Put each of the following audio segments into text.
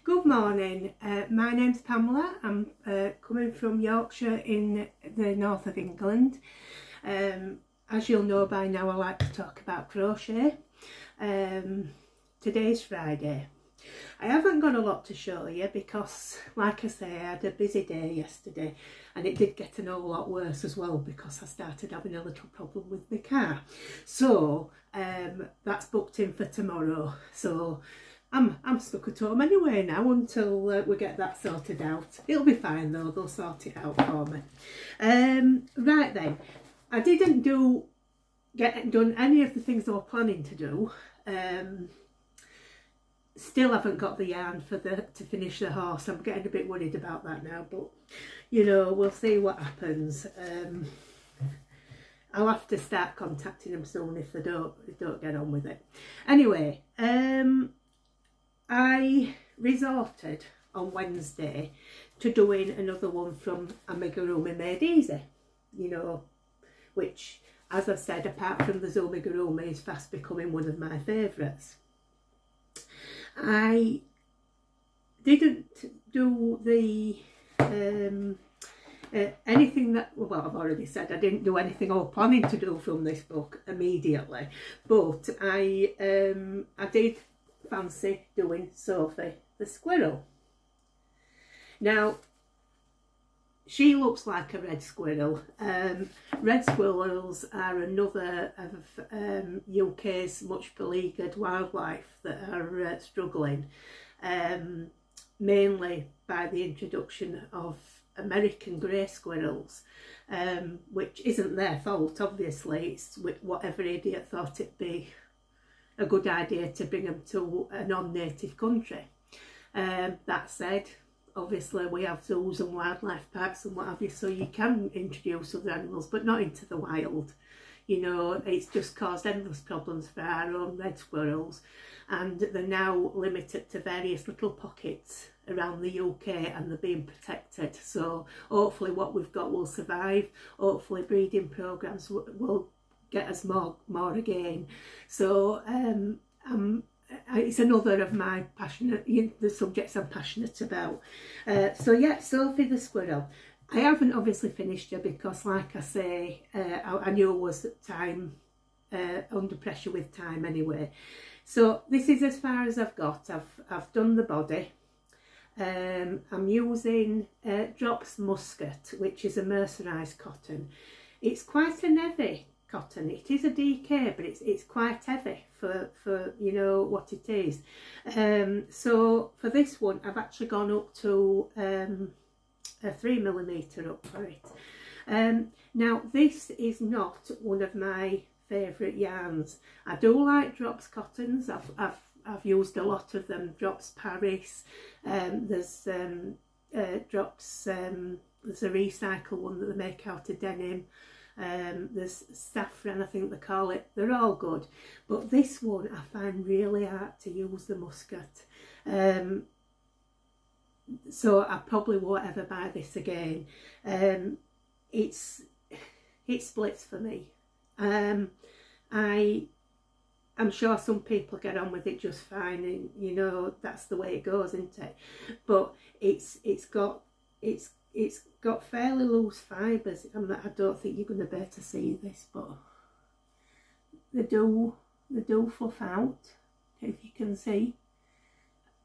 Good morning, my name's Pamela. I'm coming from Yorkshire in the north of England. As you'll know by now, I like to talk about crochet. Today's Friday. I haven't got a lot to show you because, like I say, I had a busy day yesterday and it did get an whole lot worse as well because I started having a little problem with my car. So that's booked in for tomorrow. So I'm stuck at home anyway now until we get that sorted out. It'll be fine though, they'll sort it out for me. Right then, I didn't get done any of the things I was planning to do. Still haven't got the yarn to finish the horse. I'm getting a bit worried about that now, but you know, we'll see what happens. I'll have to start contacting them soon if they don't get on with it. Anyway, I resorted on Wednesday to doing another one from Amigurumi Made Easy, you know, which, as I've said, apart from the Amigurumi, is fast becoming one of my favourites. I didn't do the anything that, well, I've already said I didn't do anything I was planning to do from this book immediately, but I did fancy doing Sophie the squirrel. Now, she looks like a red squirrel. Red squirrels are another of UK's much beleaguered wildlife that are struggling, mainly by the introduction of American grey squirrels, which isn't their fault, obviously. It's whatever idiot thought it'd be a good idea to bring them to a non-native country. That said, obviously we have zoos and wildlife parks and what have you, so you can introduce other animals, but not into the wild. You know, it's just caused endless problems for our own red squirrels, and they're now limited to various little pockets around the UK and they're being protected. So hopefully what we've got will survive. Hopefully breeding programs will get us more again. So it's another of my the subjects I'm passionate about. So yeah, Sophie the squirrel. I haven't obviously finished her because, like I say, I knew I was time under pressure with time anyway. So this is as far as I've got. I've done the body. I'm using Drops Muscat, which is a mercerised cotton. It's quite a heavy cotton. It is a DK, but it's quite heavy for you know what it is. So for this one I've actually gone up to a 3mm up for it. Now this is not one of my favourite yarns. I do like Drops cottons. I've used a lot of them. Drops Paris. There's Drops. There's a recycle one that they make out of denim. There's saffron, I think they call it. They're all good, but this one I find really hard to use, the muscat. So I probably won't ever buy this again. It splits for me. I'm sure some people get on with it just fine, and you know that's the way it goes, isn't it? But it's got fairly loose fibres. I don't think you're going to be able to see this, but they do fluff out, if you can see.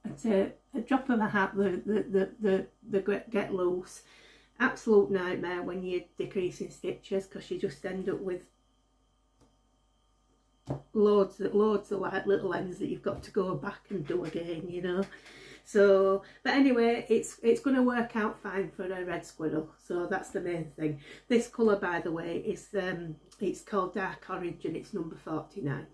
At a drop of a hat, they get loose. Absolute nightmare when you're decreasing stitches, because you just end up with loads of like little ends that you've got to go back and do again, you know. So, but anyway, it's going to work out fine for a red squirrel, so that's the main thing. This colour, by the way, is it's called Dark Orange and it's number 49.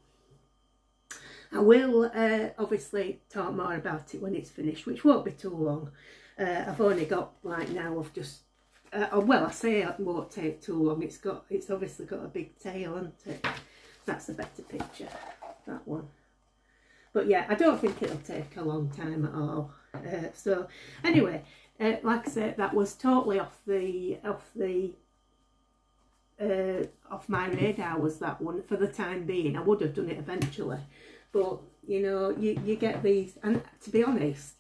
I will obviously talk more about it when it's finished, which won't be too long. I've only got, like now, I've just well, I say it won't take too long. It's obviously got a big tail, hasn't it? That's a better picture, that one. But yeah, I don't think it'll take a long time at all. So anyway, like I said, that was totally off my radar, was that one, for the time being. I would have done it eventually, but you know, you get these, and to be honest,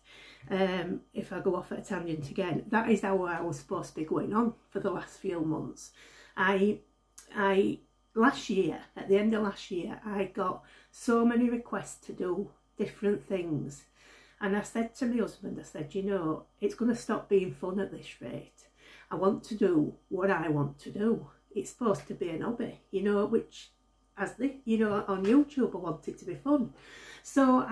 if I go off at a tangent again, that is how I was supposed to be going on for the last few months. Last year, at the end of last year, I got so many requests to do different things. And I said to my husband, I said, you know, it's going to stop being fun at this rate. I want to do what I want to do. It's supposed to be an hobby, you know, which, as you know, on YouTube, I want it to be fun. So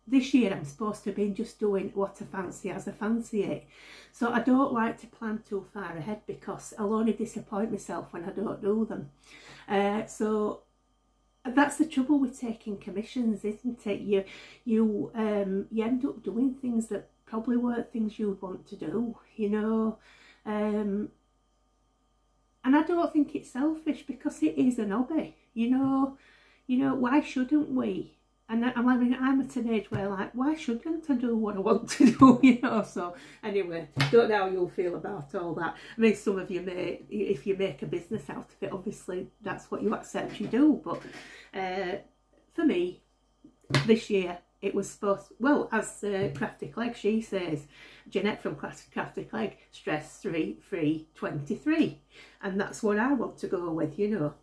this year I'm supposed to be just doing what I fancy as I fancy it. So I don't like to plan too far ahead, because I'll only disappoint myself when I don't do them. So that's the trouble with taking commissions, isn't it? You end up doing things that probably weren't things you'd want to do, you know. And I don't think it's selfish, because it is an hobby, you know. Why shouldn't we? And I'm at an age where, like, why shouldn't I do what I want to do, you know? So anyway, don't know how you'll feel about all that. I mean, some of you may, if you make a business out of it, obviously that's what you accept you do. But for me, this year, it was supposed, well, as Crafty Clegg, she says, Jeanette from Crafty Clegg, stress-free 23. And that's what I want to go with, you know.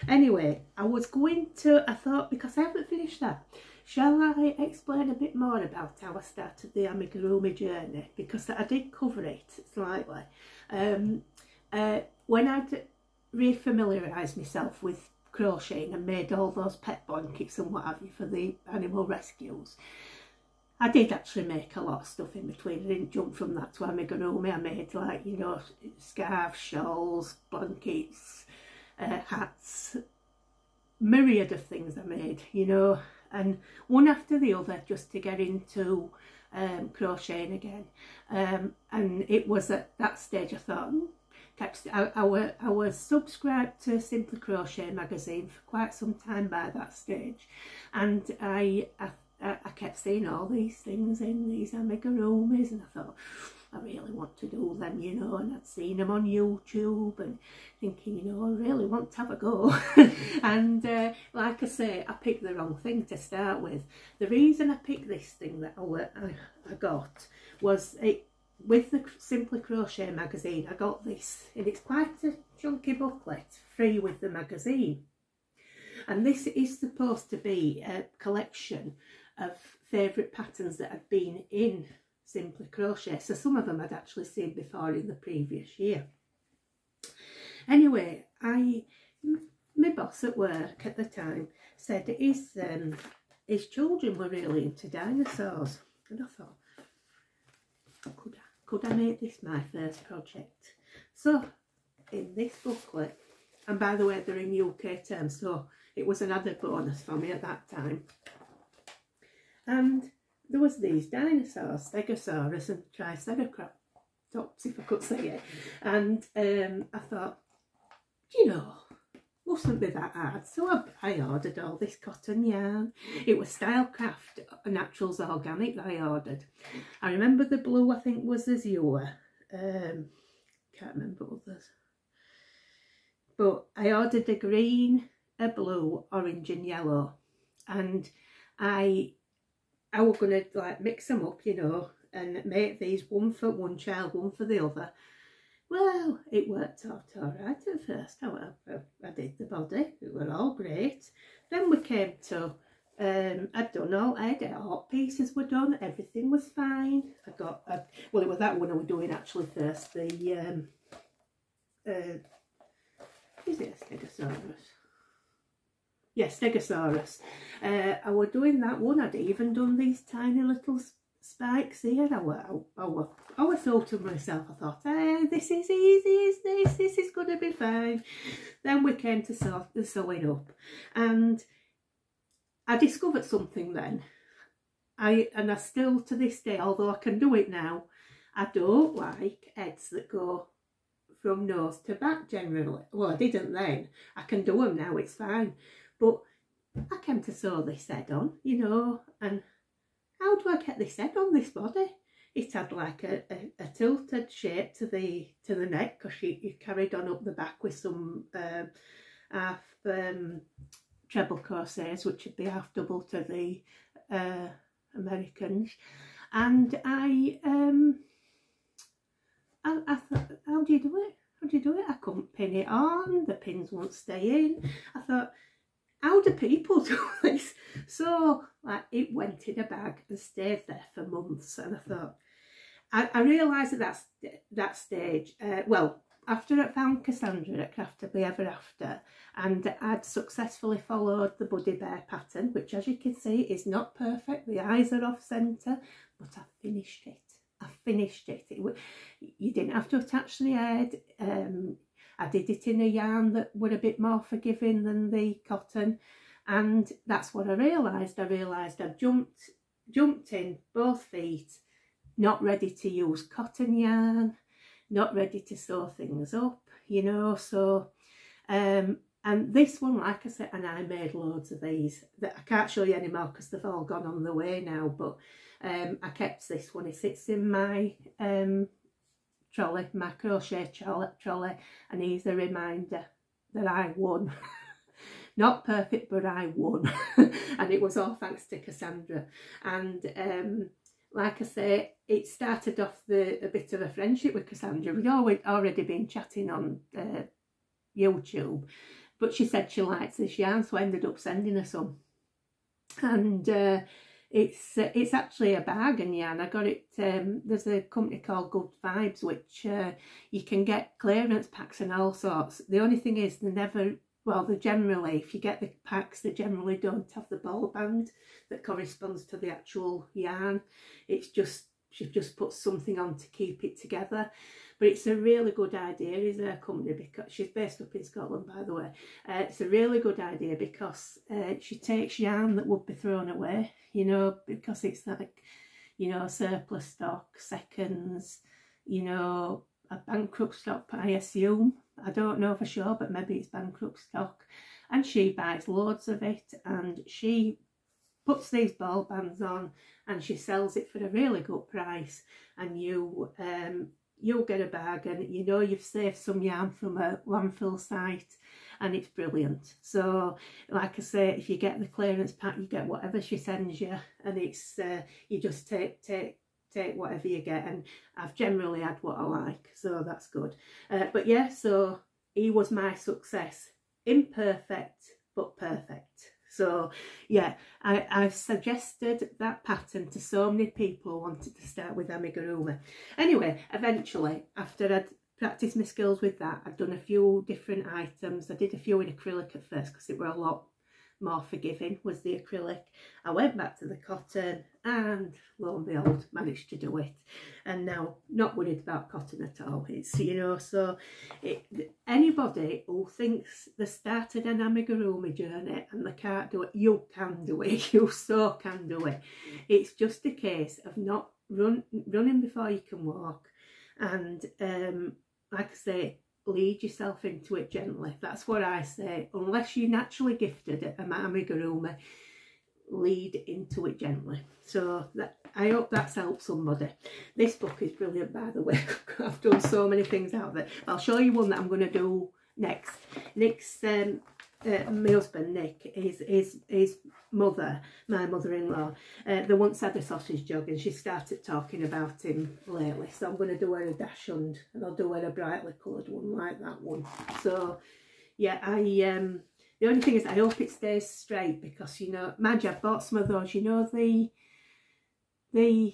Anyway, I thought, because I haven't finished that, shall I explain a bit more about how I started the amigurumi journey? Because I did cover it slightly. When I'd refamiliarised myself with crocheting and made all those pet blankets and what have you for the animal rescues, I did actually make a lot of stuff in between. I didn't jump from that to amigurumi. I made, like, you know, scarves, shawls, blankets, hats, myriad of things I made, you know, and one after the other, just to get into crocheting again. And it was at that stage I thought, I was subscribed to Simply Crochet magazine for quite some time by that stage, and I kept seeing all these things in these amigurumis, and I thought, I really want to do them, you know, and I'd seen them on YouTube and thinking, you know, I really want to have a go. And like I say, I picked the wrong thing to start with. The reason I picked this thing that I got was with the Simply Crochet magazine. I got this, and it's quite a chunky booklet, free with the magazine. And this is supposed to be a collection of favourite patterns that had been in Simply Crochet. So some of them I'd actually seen before in the previous year. Anyway, my boss at work at the time said his children were really into dinosaurs, and I thought, could I make this my first project? So in this booklet, and by the way, they're in UK terms, so it was an added bonus for me at that time, and there was these dinosaurs, Stegosaurus and Triceratops, if I could say it. And I thought, you know, mustn't be that hard. So I ordered all this cotton yarn. It was Stylecraft Naturals Organic that I ordered. I remember the blue, I think, was Azure. Can't remember others. But I ordered a green, a blue, orange and yellow. And I was going to, like, mix them up, you know, and make these one for one child, one for the other. Well, it worked out all right at first. I did the body. It were all great. Then we came to, I'd done all, I had art pieces were done. Everything was fine. I got, well, it was that one I was doing actually first. The, is it a Stegosaurus? Yes, Stegosaurus. I was doing that one. I'd even done these tiny little spikes here. I thought to myself, I thought, hey, this is easy, is this is going to be fine. Then we came to sort the sewing up, and I discovered something then. I still to this day, although I can do it now, I don't like heads that go from nose to back generally. Well, I didn't then. I can do them now, it's fine. But I came to sew this head on, you know, and how do I get this head on this body? It had like a tilted shape to the neck, because you carried on up the back with some half treble corsets, which would be half double to the Americans. And I thought, how do you do it? How do you do it? I couldn't pin it on, the pins won't stay in. I thought, how do people do this? So like, it went in a bag and stayed there for months. And I thought, I realised at that stage, well, after I found Cassandra at Craftedly Ever After, and I'd successfully followed the Buddy Bear pattern, which as you can see is not perfect, the eyes are off centre, but I finished it. I finished it. You didn't have to attach the head. I did it in a yarn that were a bit more forgiving than the cotton, and that's what I realised. I realised I'd jumped in both feet, not ready to use cotton yarn, not ready to sew things up, you know. So and this one, like I said, and I made loads of these that I can't show you anymore because they've all gone on the way now, but I kept this one. It sits in my trolley, my crochet trolley, and he's a reminder that I won. Not perfect, but I won. And it was all thanks to Cassandra. And like I say, it started off a bit of a friendship with Cassandra. We'd already been chatting on YouTube, but she said she likes this yarn, so I ended up sending her some. And it's actually a bargain yarn. I got it, there's a company called Good Vibes, which you can get clearance packs and all sorts. The only thing is they never, well, they generally, if you get the packs, they generally don't have the ball band that corresponds to the actual yarn. It's just, she's just put something on to keep it together. But it's a really good idea, is her company, because she's based up in Scotland, by the way. It's a really good idea because she takes yarn that would be thrown away, you know, because it's like, you know, surplus stock, seconds, you know, a bankrupt stock, I assume. I don't know for sure, but maybe it's bankrupt stock. And she buys loads of it, and she puts these ball bands on and she sells it for a really good price, and you'll get a bargain. You know, you've saved some yarn from a landfill site, and it's brilliant. So like I say, if you get the clearance pack, you get whatever she sends you, and it's you just take whatever you get, and I've generally had what I like, so that's good. But yeah, so he was my success. Imperfect but perfect. So yeah, I've suggested that pattern to so many people who wanted to start with amigurumi. Anyway, eventually, after I'd practiced my skills with that, I'd done a few different items. I did a few in acrylic at first because it were a lot more forgiving, was the acrylic. I went back to the cotton, and lo and behold, managed to do it. And now not worried about cotton at all. It's, you know, so anybody who thinks they started an amigurumi journey and they can't do it, you can do it. You so can do it. It's just a case of not running before you can walk, and like I say, lead yourself into it gently. That's what I say. Unless you're naturally gifted at amigurumi, lead into it gently. So I hope that's helped somebody. This book is brilliant, by the way. I've done so many things out of it. I'll show you one that I'm going to do next. Nick's my husband Nick, his mother, my mother-in-law, they once had a sausage jug, and she started talking about him lately, so I'm going to do her a dash and I'll do her a brightly coloured one like that one. So yeah, the only thing is I hope it stays straight, because, you know, mind you, I've bought some of those, you know, the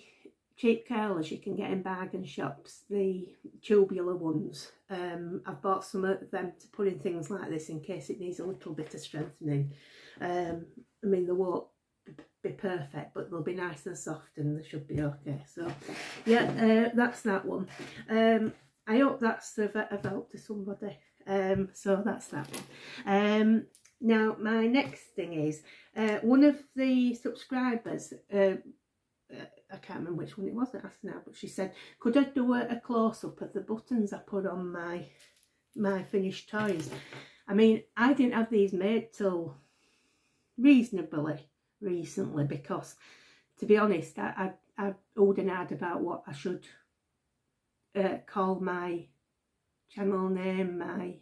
cheap curlers you can get in bargain shops, the tubular ones. I've bought some of them to put in things like this in case it needs a little bit of strengthening. I mean, they won't be perfect, but they'll be nice and soft, and they should be okay. So yeah, that's that one. I hope that's of help to somebody. So that's that one. Now my next thing is one of the subscribers, I can't remember which one it was that asked now, but she said, could I do a close-up of the buttons I put on my finished toys? I mean, I didn't have these made till reasonably recently, because, to be honest, I oohed and ahed about what I should call my channel name, my,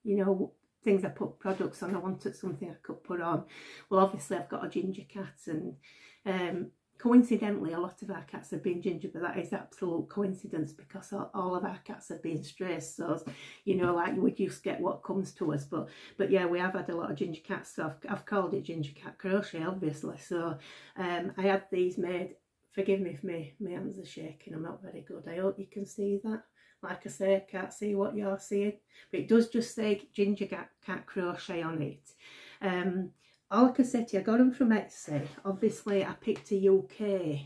you know, things I put products on. I wanted something I could put on. Well, obviously I've got a ginger cat, and coincidentally, a lot of our cats have been ginger, but that is absolute coincidence because all of our cats have been strays. So, you know, like we just get what comes to us. But yeah, we have had a lot of ginger cats. So I've called it ginger cat crochet, obviously. So I had these made. Forgive me if my hands are shaking. I'm not very good. I hope you can see that. Like I say, I can't see what you're seeing, but it does just say ginger cat crochet on it. All I can say to you, I got them from Etsy. Obviously, I picked a UK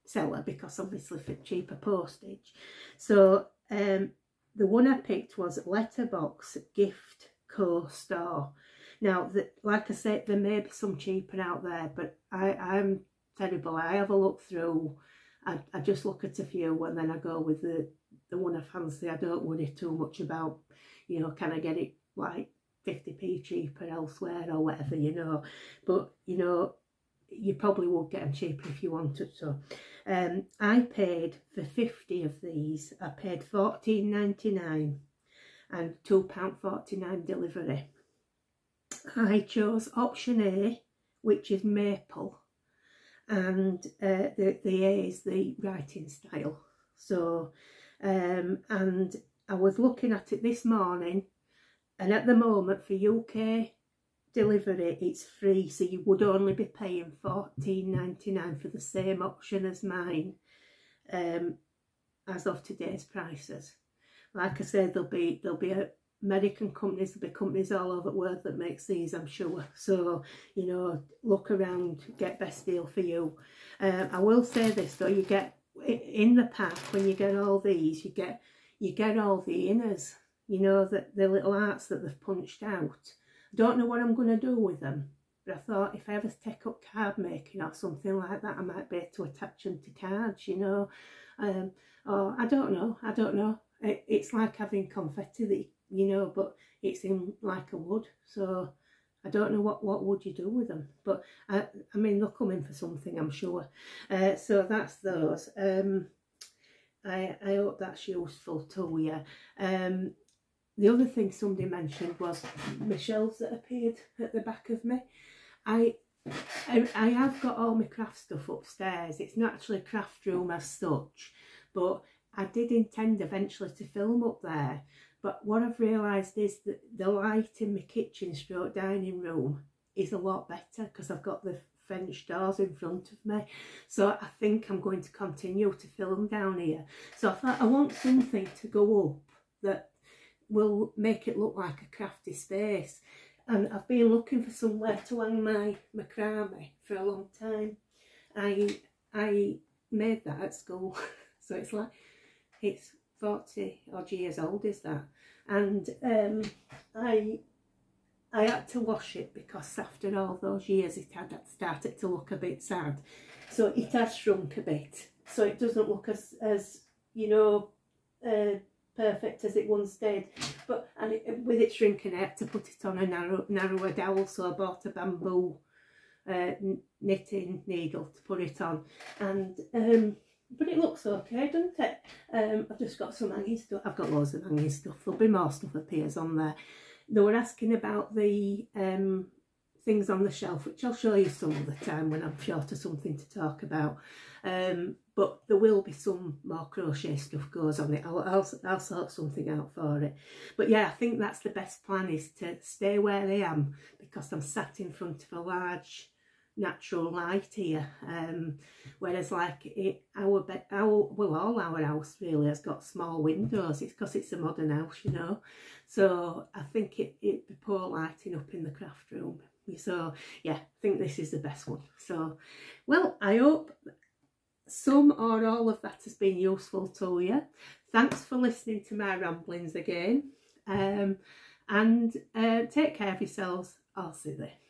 seller because obviously for cheaper postage. So the one I picked was Letterbox Gift Co Store. Now, like I said, there may be some cheaper out there, but I'm terrible. I have a look through. I just look at a few and then I go with the one I fancy. I don't worry too much about, you know, can I get it like 50p cheaper elsewhere or whatever, you know. But, you know, you probably would get them cheaper if you wanted to. I paid for 50 of these. I paid $14.99 and £2.49 delivery. I chose option A, which is maple, and the A is the writing style. So, and I was looking at it this morning, and at the moment for UK delivery it's free, so you would only be paying $14.99 for the same option as mine, as of today's prices. Like I said, there'll be American companies, there'll be companies all over the world that makes these, I'm sure. So, you know, look around, get best deal for you. I will say this though, you get in the pack when you get all these, you get all the inners. You know, that the little arts that they've punched out. I don't know what I'm going to do with them, but I thought if I ever take up card making or something like that, I might be able to attach them to cards, you know. Or I don't know. It's like having confetti, that, you know, but it's in like a wood. So I don't know what would you do with them. But I mean, they'll come in for something, I'm sure. So that's those. I hope that's useful to you. The other thing somebody mentioned was my shelves that appeared at the back of me. I have got all my craft stuff upstairs. It's not actually a craft room as such, but I did intend eventually to film up there. But what I've realised is that the light in my kitchen stroke dining room is a lot better because I've got the French doors in front of me. So I think I'm going to continue to film down here. So I thought I want something to go up that will make it look like a crafty space, and I've been looking for somewhere to hang my macrame for a long time. I made that at school, so it's like, it's 40 odd years old is that, and I had to wash it because after all those years it had started to look a bit sad, so it has shrunk a bit, so it doesn't look as you know, perfect as it once did. But with it shrinking, I had to put it on a narrower dowel, so I bought a bamboo knitting needle to put it on, and but it looks okay, doesn't it? I've just got some hanging stuff. I've got loads of hanging stuff. There'll be more stuff appears on there. They were asking about the things on the shelf, which I'll show you some other time when I'm short of something to talk about. But there will be some more crochet stuff goes on it. I'll sort something out for it. But yeah, I think that's the best plan, is to stay where I am, because I'm sat in front of a large natural light here. Whereas like all our house really has got small windows. It's because it's a modern house, you know. So I think it'd be poor lighting up in the craft room. So yeah, I think this is the best one. So, well, I hope some or all of that has been useful to you. Thanks for listening to my ramblings again, and take care of yourselves. I'll see you.